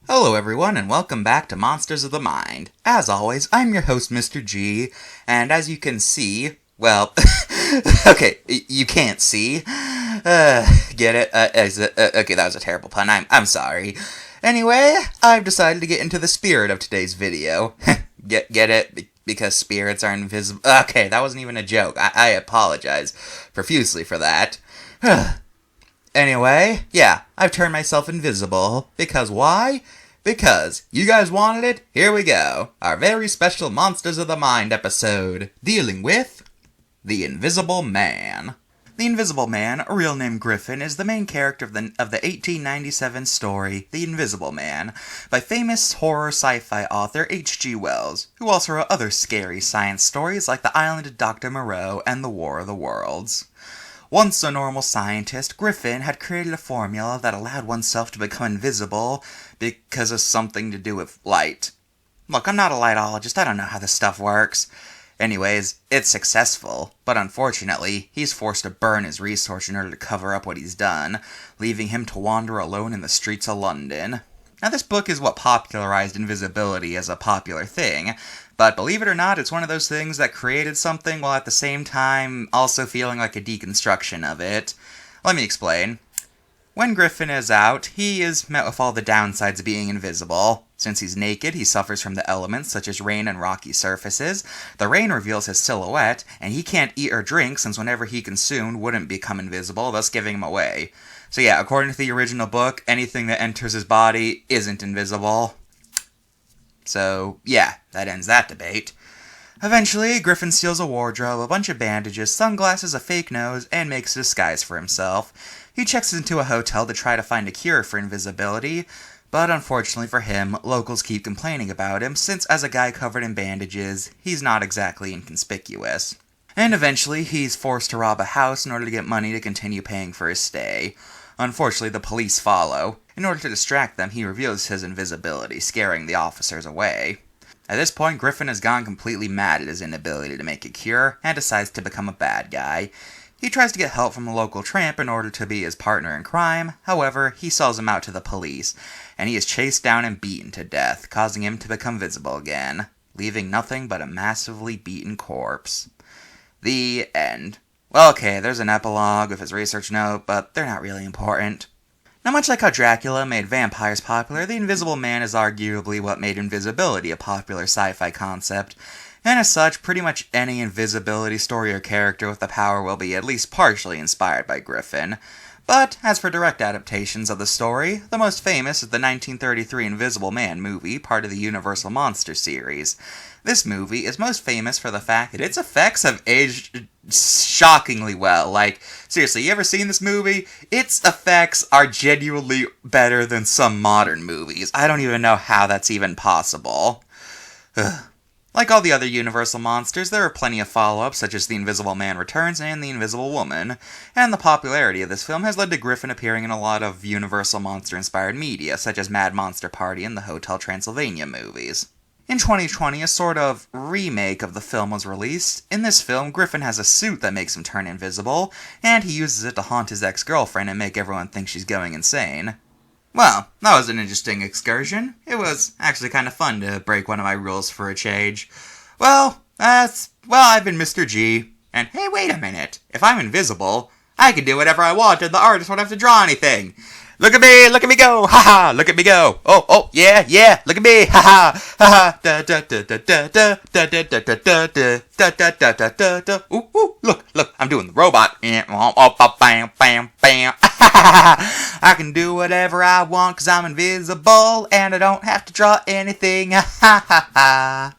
Hello everyone and welcome back to Monsters of the Mind. As always, I'm your host Mr.G, and as you can see, well, okay, you can't see. Get it? Okay, that was a terrible pun. I'm sorry. Anyway, I've decided to get into the spirit of today's video. Get it? Because spirits are invisible. Okay, that wasn't even a joke. I apologize profusely for that. Anyway, yeah, I've turned myself invisible. Because why? Because you guys wanted it, here we go. Our very special Monsters of the Mind episode, dealing with the Invisible Man. The Invisible Man, a real name Griffin, is the main character of the 1897 story, The Invisible Man, by famous horror sci-fi author H.G. Wells, who also wrote other scary science stories like The Island of Dr. Moreau and The War of the Worlds. Once a normal scientist, Griffin had created a formula that allowed oneself to become invisible because of something to do with light. Look, I'm not a lightologist, I don't know how this stuff works. Anyways, it's successful, but unfortunately, he's forced to burn his resource in order to cover up what he's done, leaving him to wander alone in the streets of London. Now, this book is what popularized invisibility as a popular thing, but believe it or not, it's one of those things that created something while at the same time also feeling like a deconstruction of it. Let me explain. When Griffin is out, he is met with all the downsides of being invisible. Since he's naked, he suffers from the elements such as rain and rocky surfaces. The rain reveals his silhouette, and he can't eat or drink since whenever he consumed wouldn't become invisible, thus giving him away. So yeah, according to the original book, anything that enters his body isn't invisible. So yeah, that ends that debate. Eventually, Griffin steals a wardrobe, a bunch of bandages, sunglasses, a fake nose, and makes a disguise for himself. He checks into a hotel to try to find a cure for invisibility, but unfortunately for him, locals keep complaining about him, since as a guy covered in bandages, he's not exactly inconspicuous. And eventually, he's forced to rob a house in order to get money to continue paying for his stay. Unfortunately, the police follow. In order to distract them, he reveals his invisibility, scaring the officers away. At this point, Griffin has gone completely mad at his inability to make a cure, and decides to become a bad guy. He tries to get help from a local tramp in order to be his partner in crime, however, he sells him out to the police, and he is chased down and beaten to death, causing him to become visible again, leaving nothing but a massively beaten corpse. The end. Well, okay, there's an epilogue with his research note, but they're not really important. Now, much like how Dracula made vampires popular, the Invisible Man is arguably what made invisibility a popular sci-fi concept, and as such, pretty much any invisibility story or character with the power will be at least partially inspired by Griffin. But, as for direct adaptations of the story, the most famous is the 1933 Invisible Man movie, part of the Universal Monster series. This movie is most famous for the fact that its effects have aged shockingly well. Like, seriously, you ever seen this movie? Its effects are genuinely better than some modern movies. I don't even know how that's even possible. Like all the other Universal monsters, there are plenty of follow-ups, such as The Invisible Man Returns and The Invisible Woman, and the popularity of this film has led to Griffin appearing in a lot of Universal monster-inspired media, such as Mad Monster Party and the Hotel Transylvania movies. In 2020, a sort of remake of the film was released. In this film, Griffin has a suit that makes him turn invisible, and he uses it to haunt his ex-girlfriend and make everyone think she's going insane. Well, that was an interesting excursion. It was actually kind of fun to break one of my rules for a change. I've been Mr. G. And hey, wait a minute. If I'm invisible, I can do whatever I want and the artist won't have to draw anything. Look at me go, haha, look at me go. Oh, yeah, look at me, haha, haha, da da da da da da da da da da da da da da da da da. Ooh, look, I'm doing the robot. Bam, bam, bam. I can do whatever I want 'cause I'm invisible and I don't have to draw anything. Ha ha ha.